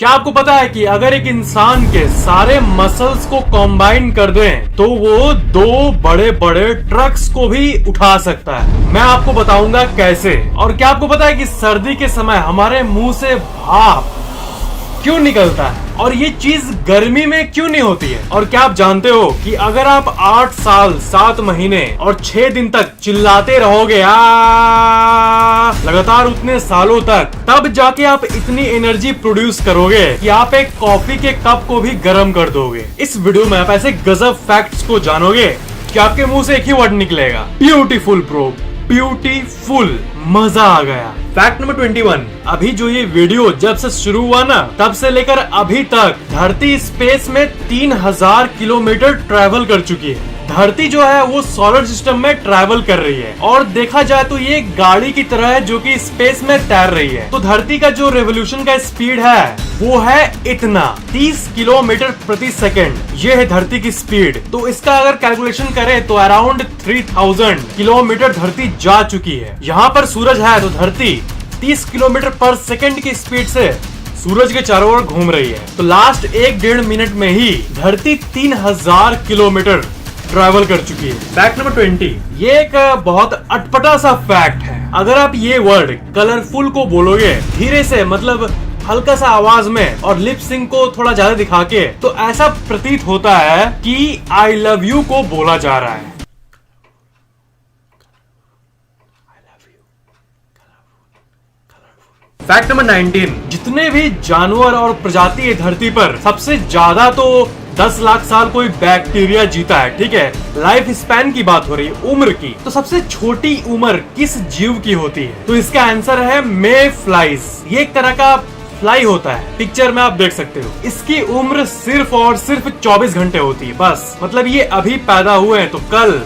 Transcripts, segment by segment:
क्या आपको पता है कि अगर एक इंसान के सारे मसल्स को कॉम्बाइन कर दें तो वो 2 बड़े बड़े ट्रक्स को भी उठा सकता है। मैं आपको बताऊंगा कैसे। और क्या आपको पता है कि सर्दी के समय हमारे मुंह से भाप क्यों निकलता है और ये चीज गर्मी में क्यों नहीं होती है? और क्या आप जानते हो कि अगर आप 8 साल 7 महीने और 6 दिन तक चिल्लाते रहोगे लगातार उतने सालों तक, तब जाके आप इतनी एनर्जी प्रोड्यूस करोगे कि आप एक कॉफी के कप को भी गर्म कर दोगे। इस वीडियो में आप ऐसे गजब फैक्ट्स को जानोगे कि आपके मुंह से एक ही वर्ड निकलेगा, ब्यूटीफुल ब्रो, ब्यूटीफुल। मजा आ गया। फैक्ट नंबर 21, अभी जो ये वीडियो जब से शुरू हुआ ना, तब से लेकर अभी तक धरती स्पेस में 3000 किलोमीटर ट्रैवल कर चुकी है। धरती जो है वो सोलर सिस्टम में ट्रैवल कर रही है और देखा जाए तो ये गाड़ी की तरह है जो कि स्पेस में तैर रही है। तो धरती का जो रेवोल्यूशन का स्पीड है वो है इतना 30 किलोमीटर प्रति सेकेंड। ये है धरती की स्पीड। तो इसका अगर कैलकुलेशन करें तो अराउंड 3000 किलोमीटर धरती जा चुकी है। यहाँ पर सूरज है तो धरती 30 किलोमीटर पर सेकेंड की स्पीड से सूरज के चारों ओर घूम रही है। तो लास्ट 1-1.5 मिनट में ही धरती 3000 किलोमीटर ट्रैवल कर चुकी है। फैक्ट नंबर 20, ये एक बहुत अटपटा सा फैक्ट है। अगर आप ये वर्ड कलरफुल को बोलोगे धीरे से, मतलब हल्का सा आवाज में और लिप सिंक को थोड़ा ज्यादा दिखा के, तो ऐसा प्रतीत होता है कि आई लव यू को बोला जा रहा है। फैक्ट नंबर 19, जितने भी जानवर और प्रजाति है धरती पर, सबसे ज्यादा तो 10 लाख साल कोई बैक्टीरिया जीता है, ठीक है। लाइफ स्पैन की बात हो रही है, उम्र की। तो सबसे छोटी उम्र किस जीव की होती है? तो इसका आंसर है मे फ्लाइज। ये एक तरह का फ्लाई होता है, पिक्चर में आप देख सकते हो। इसकी उम्र सिर्फ और सिर्फ 24 घंटे होती है बस। मतलब ये अभी पैदा हुए हैं तो कल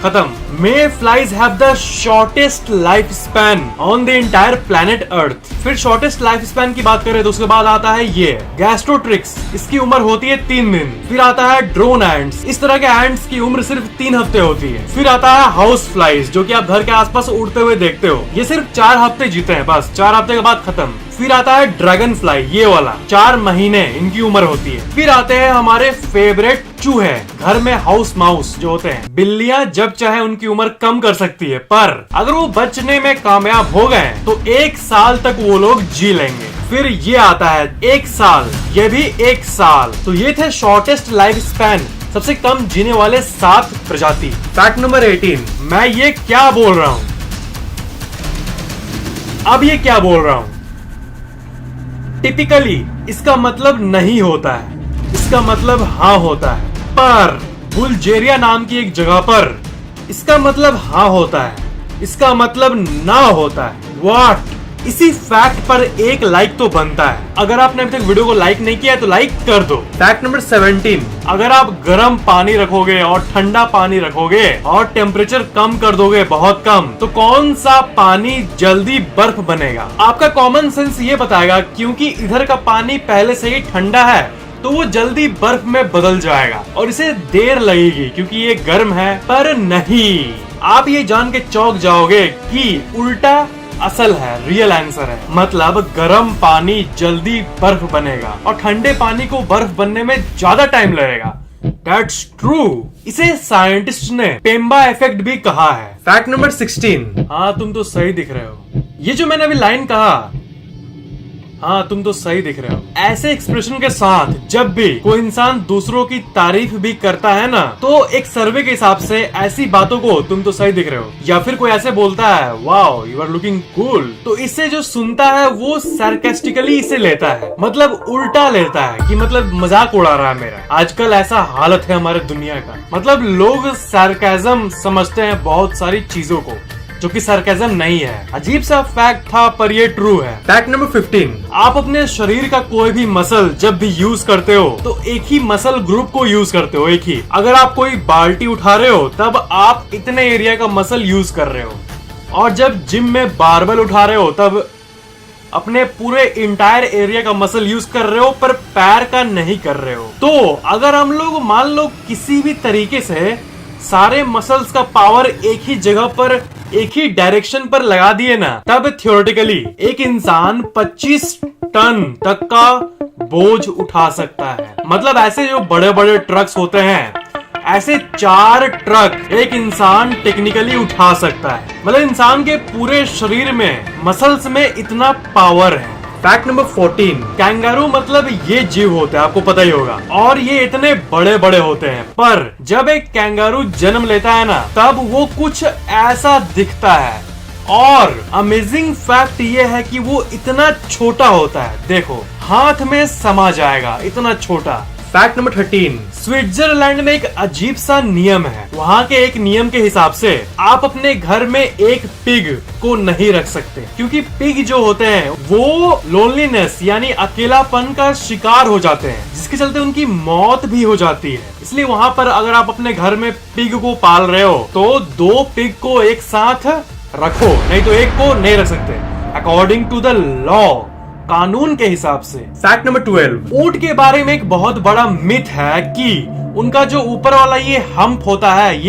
खत्म। Mayflies have the shortest life span on the entire planet Earth. फिर शॉर्टेस्ट लाइफ स्पैन की बात करें तो उसके बाद आता है ये गैस्ट्रोट्रिक्स, इसकी उम्र होती है 3 दिन। फिर आता है ड्रोन एंट्स, इस तरह के एंट्स की उम्र सिर्फ 3 हफ्ते होती है। फिर आता है हाउस फ्लाइज, जो कि आप घर के आसपास उड़ते हुए देखते हो, ये सिर्फ 4 हफ्ते जीते हैं बस। 4 हफ्ते के बाद खत्म। फिर आता है ड्रैगन फ्लाई, ये वाला 4 महीने इनकी उम्र होती है। फिर आते हैं हमारे फेवरेट चूहे, घर में हाउस माउस जो होते हैं। बिल्लियां जब चाहे उनकी उम्र कम कर सकती है, पर अगर वो बचने में कामयाब हो गए तो 1 साल तक वो लोग जी लेंगे। फिर ये आता है 1 साल, ये भी 1 साल। तो ये थे शॉर्टेस्ट लाइफ स्पैन, सबसे कम जीने वाले 7 प्रजाति। फैक्ट नंबर 18, मैं ये क्या बोल रहा हूँ? अब ये क्या बोल रहा हूँ? टिपिकली इसका मतलब नहीं होता है, इसका मतलब हाँ होता है। पर बुल्गेरिया नाम की एक जगह पर इसका मतलब हाँ होता है, इसका मतलब ना होता है। व्हाट? इसी फैक्ट पर एक लाइक तो बनता है। अगर आपने अभी तक वीडियो को लाइक नहीं किया है तो लाइक कर दो। फैक्ट नंबर 17, अगर आप गर्म पानी रखोगे और ठंडा पानी रखोगे और टेम्परेचर कम कर दोगे बहुत कम, तो कौन सा पानी जल्दी बर्फ बनेगा? आपका कॉमन सेंस ये बताएगा क्योंकि इधर का पानी पहले से ही ठंडा है तो वो जल्दी बर्फ में बदल जाएगा और इसे देर लगेगी क्योंकि ये गर्म है। पर नहीं, आप ये जान के चौंक जाओगे कि उल्टा असल है, रियल आंसर है। मतलब गर्म पानी जल्दी बर्फ बनेगा और ठंडे पानी को बर्फ बनने में ज्यादा टाइम लगेगा। That's true। इसे साइंटिस्ट ने पेम्बा इफेक्ट भी कहा है। फैक्ट नंबर 16, हाँ तुम तो सही दिख रहे हो। ये जो मैंने अभी लाइन कहा, हाँ तुम तो सही दिख रहे हो, ऐसे एक्सप्रेशन के साथ जब भी कोई इंसान दूसरों की तारीफ भी करता है ना, तो एक सर्वे के हिसाब से ऐसी बातों को तुम तो सही दिख रहे हो, या फिर कोई ऐसे बोलता है wow you are looking cool, तो इससे जो सुनता है वो सार्केस्टिकली इसे लेता है, मतलब उल्टा लेता है कि मतलब मजाक उड़ा रहा है मेरा। आजकल ऐसा हालत है हमारे दुनिया का, मतलब लोग सार्केज्म समझते हैं बहुत सारी चीजों को जो कि सार्केज्म नहीं है। अजीब सा फैक्ट था पर ये ट्रू है। फैक्ट नंबर 15, आप अपने शरीर का कोई भी मसल जब भी यूज करते हो तो एक ही मसल ग्रुप को यूज करते हो, एक ही। अगर आप कोई बाल्टी उठा रहे हो तब आप इतने एरिया का मसल यूज कर रहे हो, और जब जिम में बारबेल उठा रहे हो तब अपने पूरे इंटायर एरिया का मसल यूज कर रहे हो पर पैर का नहीं कर रहे हो। तो अगर हम लोग मान लो किसी भी तरीके से सारे मसल्स का पावर एक ही जगह पर एक ही डायरेक्शन पर लगा दिए ना, तब थियोरेटिकली एक इंसान 25 टन तक का बोझ उठा सकता है। मतलब ऐसे जो बड़े बड़े ट्रक्स होते हैं, ऐसे 4 ट्रक एक इंसान टेक्निकली उठा सकता है। मतलब इंसान के पूरे शरीर में, मसल्स में इतना पावर है। फैक्ट नंबर 14, कैंगारू मतलब ये जीव होते हैं, आपको पता ही होगा, और ये इतने बड़े बड़े होते हैं। पर जब एक कैंगारू जन्म लेता है ना, तब वो कुछ ऐसा दिखता है। और अमेजिंग फैक्ट ये है कि वो इतना छोटा होता है, देखो हाथ में समा जाएगा, इतना छोटा। फैक्ट नंबर 13, स्विट्जरलैंड में एक अजीब सा नियम है। वहाँ के एक नियम के हिसाब से आप अपने घर में एक पिग को नहीं रख सकते, क्योंकि पिग जो होते हैं वो लोनलीनेस यानी अकेलापन का शिकार हो जाते हैं, जिसके चलते उनकी मौत भी हो जाती है। इसलिए वहाँ पर अगर आप अपने घर में पिग को पाल रहे हो तो 2 पिग को एक साथ रखो, नहीं तो एक को नहीं रख सकते, अकॉर्डिंग टू द लॉ, कानून के हिसाब से। फैक्ट नंबर 12, ऊंट के बारे में एक बहुत बड़ा मिथ है कि उनका जो ऊपर वाला ये हम्प होता है,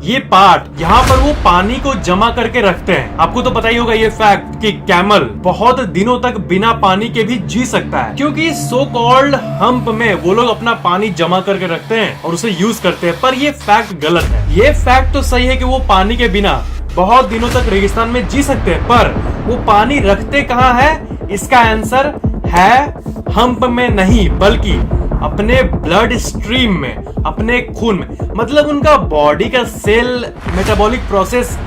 ये पार्ट, यहाँ पर वो पानी को जमा करके रखते हैं। आपको तो पता ही होगा ये फैक्ट कि कैमल बहुत दिनों तक बिना पानी के भी जी सकता है, क्योंकि सो कॉल्ड हम्प में वो लोग अपना पानी जमा करके रखते हैं और उसे यूज करते हैं। पर ये फैक्ट गलत है। ये फैक्ट तो सही है कि वो पानी के बिना बहुत दिनों तक रेगिस्तान में जी सकते हैं, पर वो पानी रखते कहाँ है? इसका आंसर है हम्प में नहीं, बल्कि अपने ब्लड स्ट्रीम में, अपने खून में। मतलब उनका बॉडी का सेल मेटाबॉलिक प्रोसेस,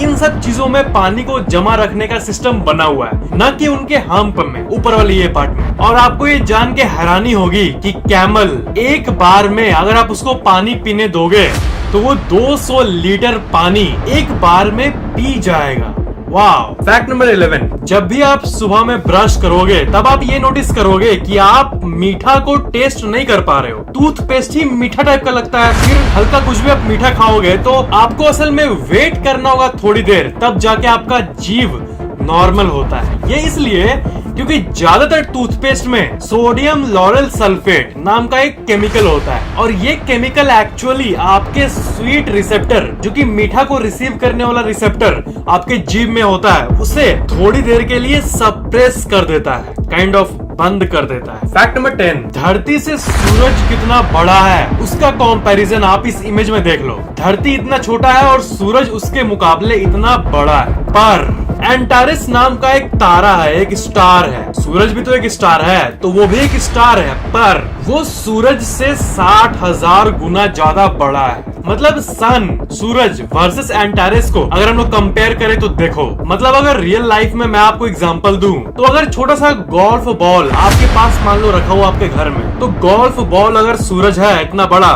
इन सब चीजों में पानी को जमा रखने का सिस्टम बना हुआ है, न कि उनके हम्प में, ऊपर वाली ये पार्ट में। और आपको ये जान के हैरानी होगी कि कैमल एक बार में अगर आप उसको पानी पीने दोगे तो वो 200 लीटर पानी एक बार में पी जाएगा। वाह। फैक्ट नंबर 11, जब भी आप सुबह में ब्रश करोगे तब आप ये नोटिस करोगे कि आप मीठा को टेस्ट नहीं कर पा रहे हो। टूथपेस्ट ही मीठा टाइप का लगता है, फिर हल्का कुछ भी आप मीठा खाओगे तो आपको असल में वेट करना होगा थोड़ी देर, तब जाके आपका जीभ नॉर्मल होता है। ये इसलिए क्योंकि ज्यादातर टूथपेस्ट में सोडियम लॉरेल सल्फेट नाम का एक केमिकल होता है, और ये केमिकल एक्चुअली आपके स्वीट रिसेप्टर, जो कि मीठा को रिसीव करने वाला रिसेप्टर आपके जीभ में होता है, उसे थोड़ी देर के लिए सप्रेस कर देता है, काइंड ऑफ बंद कर देता है। फैक्ट नंबर 10, धरती से सूरज कितना बड़ा है उसका कंपैरिजन आप इस इमेज में देख लो। धरती इतना छोटा है और सूरज उसके मुकाबले इतना बड़ा है। पर एंटारेस नाम का एक तारा है, एक स्टार है। सूरज भी तो एक स्टार है, तो वो भी एक स्टार है, पर वो सूरज से 60,000 गुना ज्यादा बड़ा है। मतलब सन, सूरज वर्सेस एंटारेस को अगर हम लोग कंपेयर करें तो देखो, मतलब अगर रियल लाइफ में मैं आपको एग्जांपल दूं, तो अगर छोटा सा गोल्फ बॉल आपके पास मान लो रखा हो आपके घर में, तो गोल्फ बॉल अगर सूरज है इतना बड़ा,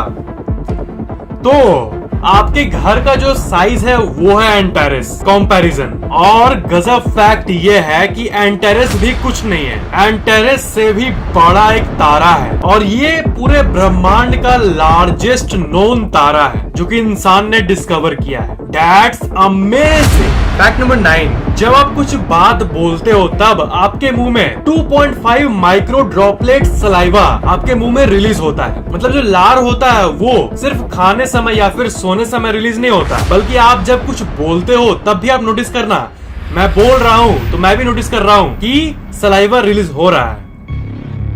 तो आपके घर का जो साइज है वो है एंटारेस कंपैरिजन। और गजब फैक्ट ये है कि एंटारेस भी कुछ नहीं है, एंटारेस से भी बड़ा एक तारा है, और ये पूरे ब्रह्मांड का लार्जेस्ट नोन तारा है जो कि इंसान ने डिस्कवर किया है। That's amazing. फैक्ट नंबर 9, जब आप कुछ बात बोलते हो तब आपके मुंह में 2.5 माइक्रो ड्रॉपलेट सलाइवा आपके मुंह में रिलीज होता है। मतलब जो लार होता है वो सिर्फ खाने समय या फिर सोने समय रिलीज नहीं होता, बल्कि आप जब कुछ बोलते हो तब भी आप नोटिस करना, मैं बोल रहा हूँ तो मैं भी नोटिस कर रहा हूँ कि सलाइवा रिलीज हो रहा है।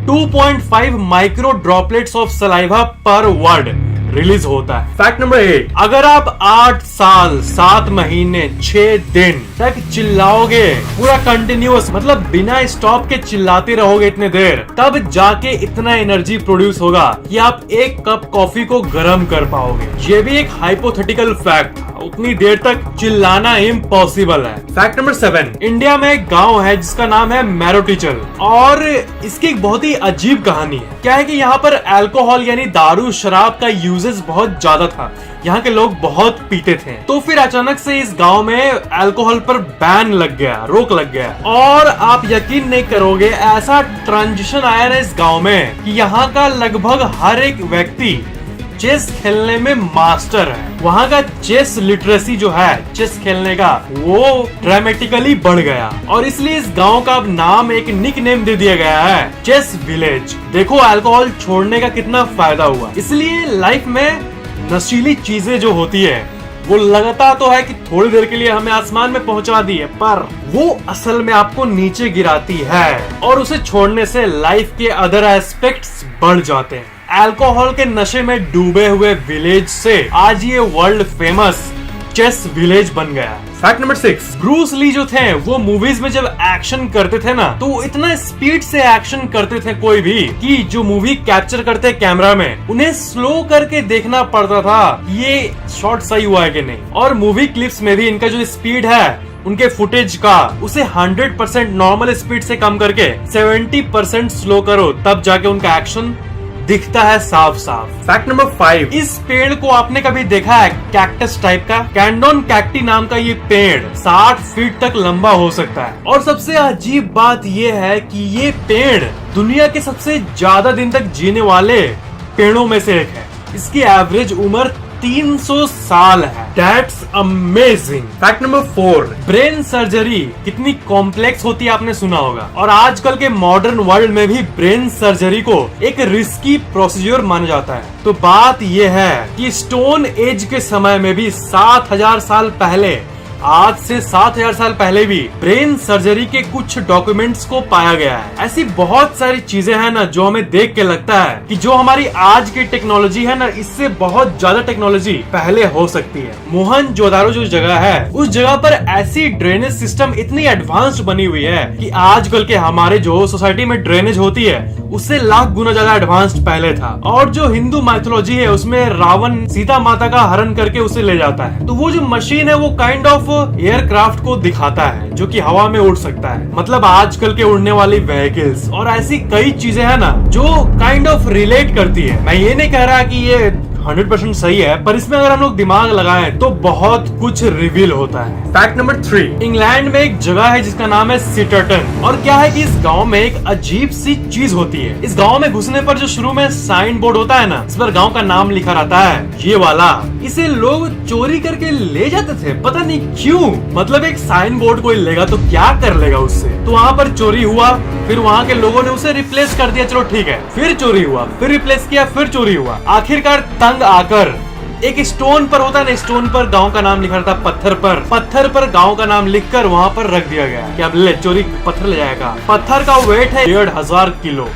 2.5 माइक्रो ड्रॉपलेट्स ऑफ सलाइवा पर वर्ड रिलीज होता है। फैक्ट नंबर 8, अगर आप 8 साल 7 महीने 6 दिन तक चिल्लाओगे पूरा कंटिन्यूअस, मतलब बिना स्टॉप के चिल्लाते रहोगे इतने देर, तब जाके इतना एनर्जी प्रोड्यूस होगा कि आप 1 कप कॉफी को गर्म कर पाओगे। ये भी एक हाइपोथेटिकल फैक्ट, उतनी देर तक चिल्लाना इम्पॉसिबल है। फैक्ट नंबर 7, इंडिया में एक गांव है जिसका नाम है मैरोटिचल, और इसकी एक बहुत ही अजीब कहानी है। क्या है कि यहाँ पर अल्कोहल यानी दारू शराब का यूजेस बहुत ज्यादा था, यहाँ के लोग बहुत पीते थे। तो फिर अचानक से इस गांव में अल्कोहल पर बैन लग गया, रोक लग गया, और आप यकीन नहीं करोगे ऐसा ट्रांजिशन आया ना इस गांव में कि यहाँ का लगभग हर एक व्यक्ति चेस खेलने में मास्टर है। वहाँ का चेस लिटरेसी जो है चेस खेलने का, वो ड्रामेटिकली बढ़ गया, और इसलिए इस गांव का अब नाम, एक निक नेम दे दिया गया है, चेस विलेज। देखो अल्कोहल छोड़ने का कितना फायदा हुआ। इसलिए लाइफ में नशीली चीजें जो होती है वो लगता तो है कि थोड़ी देर के लिए हमें आसमान में पहुंचा दी है, पर वो असल में आपको नीचे गिराती है और उसे छोड़ने से लाइफ के अदर एस्पेक्ट्स बढ़ जाते हैं। अल्कोहल के नशे में डूबे हुए विलेज से आज ये वर्ल्ड फेमस चेस विलेज बन गया। फैक्ट नंबर 6, ब्रूस ली जो थे वो मूवीज में जब एक्शन करते थे ना, तो वो इतना स्पीड से एक्शन करते थे कोई भी कि जो मूवी कैप्चर करते कैमरा में उन्हें स्लो करके देखना पड़ता था ये शॉट सही हुआ है कि नहीं। और मूवी क्लिप्स में भी इनका जो स्पीड है उनके फुटेज का, उसे 100% नॉर्मल स्पीड से कम करके 70% स्लो करो, तब जाके उनका एक्शन दिखता है साफ साफ। फैक्ट नंबर 5, इस पेड़ को आपने कभी देखा है कैक्टस टाइप का? कैंडोन कैक्टी नाम का ये पेड़ 60 फीट तक लंबा हो सकता है। और सबसे अजीब बात ये है कि ये पेड़ दुनिया के सबसे ज्यादा दिन तक जीने वाले पेड़ों में से एक है। इसकी एवरेज उम्र 300 साल है। That's amazing। Fact number 4, brain surgery कितनी कॉम्प्लेक्स होती है आपने सुना होगा, और आजकल के मॉडर्न वर्ल्ड में भी ब्रेन सर्जरी को एक रिस्की प्रोसीजर माना जाता है। तो बात यह है कि स्टोन एज के समय में भी 7000 साल पहले, आज से 7000 साल पहले भी ब्रेन सर्जरी के कुछ डॉक्यूमेंट्स को पाया गया है। ऐसी बहुत सारी चीजें हैं ना जो हमें देख के लगता है कि जो हमारी आज की टेक्नोलॉजी है ना, इससे बहुत ज्यादा टेक्नोलॉजी पहले हो सकती है। मोहनजोदारो जो जगह है, उस जगह पर ऐसी ड्रेनेज सिस्टम इतनी एडवांस्ड बनी हुई है कि आजकल के हमारे जो सोसाइटी में ड्रेनेज होती है उससे लाख गुना ज्यादा एडवांस्ड पहले था। और जो हिंदू माइथोलॉजी है उसमें रावण सीता माता का हरण करके उसे ले जाता है, तो वो जो मशीन है वो काइंड ऑफ एयरक्राफ्ट को दिखाता है जो कि हवा में उड़ सकता है, मतलब आजकल के उड़ने वाली व्हीकल्स। और ऐसी कई चीजें हैं ना जो काइंड ऑफ रिलेट करती है। मैं ये नहीं कह रहा कि ये 100% सही है, पर इसमें अगर हम लोग दिमाग लगाएं तो बहुत कुछ रिवील होता है। फैक्ट नंबर 3, इंग्लैंड में एक जगह है जिसका नाम है सिटरटन। और क्या है कि इस गांव में एक अजीब सी चीज होती है। इस गांव में घुसने पर जो शुरू में साइन बोर्ड होता है ना, इस पर गांव का नाम लिखा रहता है, ये वाला, इसे लोग चोरी करके ले जाते थे, पता नहीं क्यों। मतलब एक साइन बोर्ड कोई लेगा तो क्या कर लेगा उससे, तो वहाँ पर चोरी हुआ, फिर वहाँ के लोगों ने उसे रिप्लेस कर दिया, चलो ठीक है, फिर चोरी हुआ, फिर रिप्लेस किया, फिर चोरी हुआ, आखिरकार तंग आकर एक स्टोन पर होता है ना, स्टोन पर गांव का नाम लिखा था, पत्थर पर गांव का नाम लिखकर वहाँ पर रख दिया गया कि अब ले चोरी पत्थर ले जाएगा। पत्थर का वेट है 1500 किलो,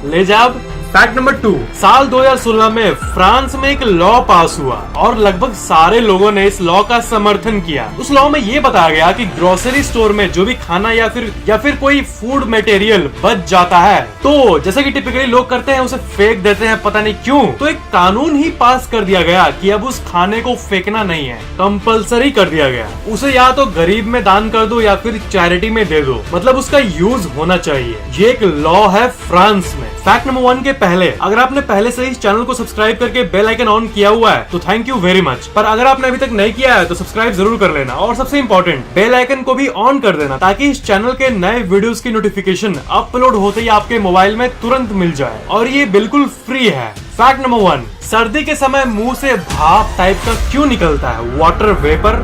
ले जा। फैक्ट नंबर 2, साल 2016 में फ्रांस में एक लॉ पास हुआ और लगभग सारे लोगों ने इस लॉ का समर्थन किया। उस लॉ में ये बताया गया कि ग्रोसरी स्टोर में जो भी खाना या फिर कोई फूड मटेरियल बच जाता है, तो जैसे कि टिपिकली लोग करते हैं उसे फेंक देते हैं, पता नहीं क्यों, तो एक कानून ही पास कर दिया गया कि अब उस खाने को फेंकना नहीं है, कंपलसरी कर दिया गया। उसे या तो गरीब में दान कर दो या फिर चैरिटी में दे दो, मतलब उसका यूज होना चाहिए। ये एक लॉ है फ्रांस में। फैक्ट नंबर 1 के पहले, अगर आपने पहले से इस चैनल को सब्सक्राइब करके बेल आइकन ऑन किया हुआ है तो थैंक यू वेरी मच, पर अगर आपने अभी तक नहीं किया है तो सब्सक्राइब जरूर कर लेना, और सबसे इंपॉर्टेंट बेल आइकन को भी ऑन कर देना ताकि इस चैनल के नए वीडियोस की नोटिफिकेशन अपलोड होते ही आपके मोबाइल में तुरंत मिल जाए, और ये बिल्कुल फ्री है। फैक्ट नंबर 1, सर्दी के समय मुंह से भाप टाइप का क्यों निकलता है? Water vapour,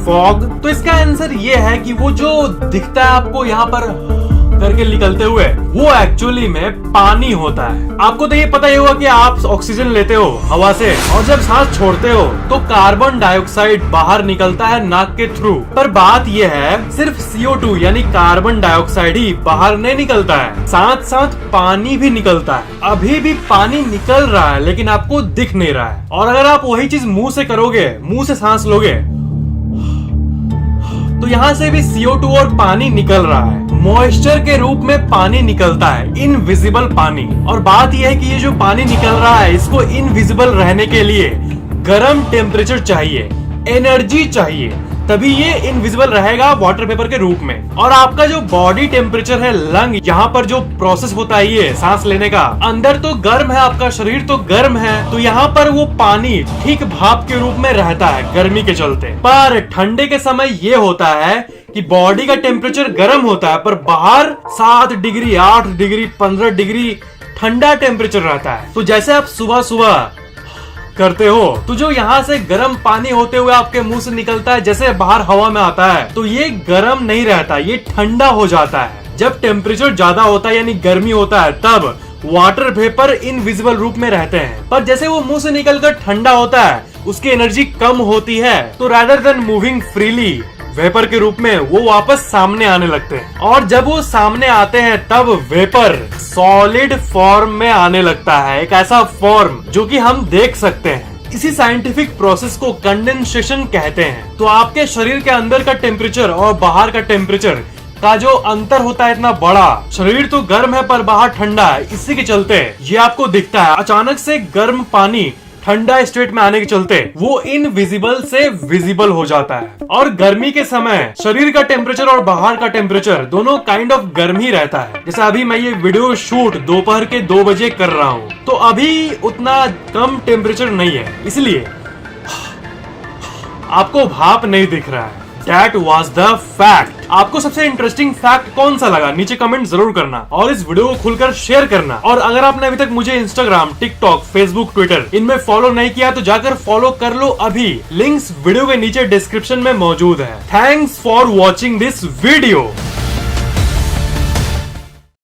fog. तो इसका आंसर ये है कि वो जो दिखता है आपको यहाँ पर करके निकलते हुए, वो एक्चुअली में पानी होता है। आपको तो ये पता ही होगा कि आप ऑक्सीजन लेते हो हवा से, और जब सांस छोड़ते हो तो कार्बन डाइऑक्साइड बाहर निकलता है नाक के थ्रू। पर बात ये है, सिर्फ CO2 यानी कार्बन डाइऑक्साइड ही बाहर नहीं निकलता है, साथ साथ पानी भी निकलता है। अभी भी पानी निकल रहा है लेकिन आपको दिख नहीं रहा है। और अगर आप वही चीज मुंह से करोगे, मुंह से सांस लोगे, तो यहाँ से भी CO2 और पानी निकल रहा है, मॉइस्चर के रूप में पानी निकलता है, इनविजिबल पानी। और बात यह है कि ये जो पानी निकल रहा है, इसको इनविजिबल रहने के लिए गर्म टेम्परेचर चाहिए, एनर्जी चाहिए, तभी ये इनविजिबल रहेगा वाटर पेपर के रूप में। और आपका जो बॉडी टेम्परेचर है, लंग, यहाँ पर जो प्रोसेस होता है ये सांस लेने का, अंदर तो गर्म है, आपका शरीर तो गर्म है, तो यहाँ पर वो पानी ठीक भाप के रूप में रहता है गर्मी के चलते। पर ठंडे के समय ये होता है कि बॉडी का टेम्परेचर गर्म होता है, पर बाहर 7 डिग्री, 8 डिग्री, 15 डिग्री ठंडा टेम्परेचर रहता है। तो जैसे आप सुबह सुबह करते हो तो जो यहाँ से गर्म पानी होते हुए आपके मुंह से निकलता है, जैसे बाहर हवा में आता है, तो ये गर्म नहीं रहता, ये ठंडा हो जाता है। जब टेम्परेचर ज्यादा होता है यानी गर्मी होता है, तब वाटर वेपर इनविजिबल रूप में रहते हैं। पर जैसे वो मुंह से निकलकर ठंडा होता है, उसकी एनर्जी कम होती है, तो rather than moving freely vapour के रूप में वो वापस सामने आने लगते हैं। और जब वो सामने आते हैं तब वेपर सॉलिड फॉर्म में आने लगता है, एक ऐसा फॉर्म जो कि हम देख सकते हैं। इसी साइंटिफिक प्रोसेस को कंडेंसेशन कहते हैं। तो आपके शरीर के अंदर का टेम्परेचर और बाहर का टेम्परेचर का जो अंतर होता है इतना बड़ा, शरीर तो गर्म है पर बाहर ठंडा है, इसी के चलते ये आपको दिखता है। अचानक से गर्म पानी ठंडा स्टेट में आने के चलते वो इनविजिबल से विजिबल हो जाता है। और गर्मी के समय शरीर का टेम्परेचर और बाहर का टेम्परेचर दोनों काइंड ऑफ गर्म ही रहता है। जैसे अभी मैं ये वीडियो शूट दोपहर के 2 बजे कर रहा हूँ, तो अभी उतना कम टेम्परेचर नहीं है, इसलिए आपको भाप नहीं दिख रहा है। That was the fact। आपको सबसे इंटरेस्टिंग फैक्ट कौन सा लगा नीचे कमेंट जरूर करना और इस वीडियो को खुलकर शेयर करना। और अगर आपने अभी तक मुझे इंस्टाग्राम, टिकटॉक, फेसबुक, ट्विटर इनमें फॉलो नहीं किया तो जाकर फॉलो कर लो अभी। लिंक्स वीडियो के नीचे डिस्क्रिप्शन में मौजूद है। Thanks for watching this video.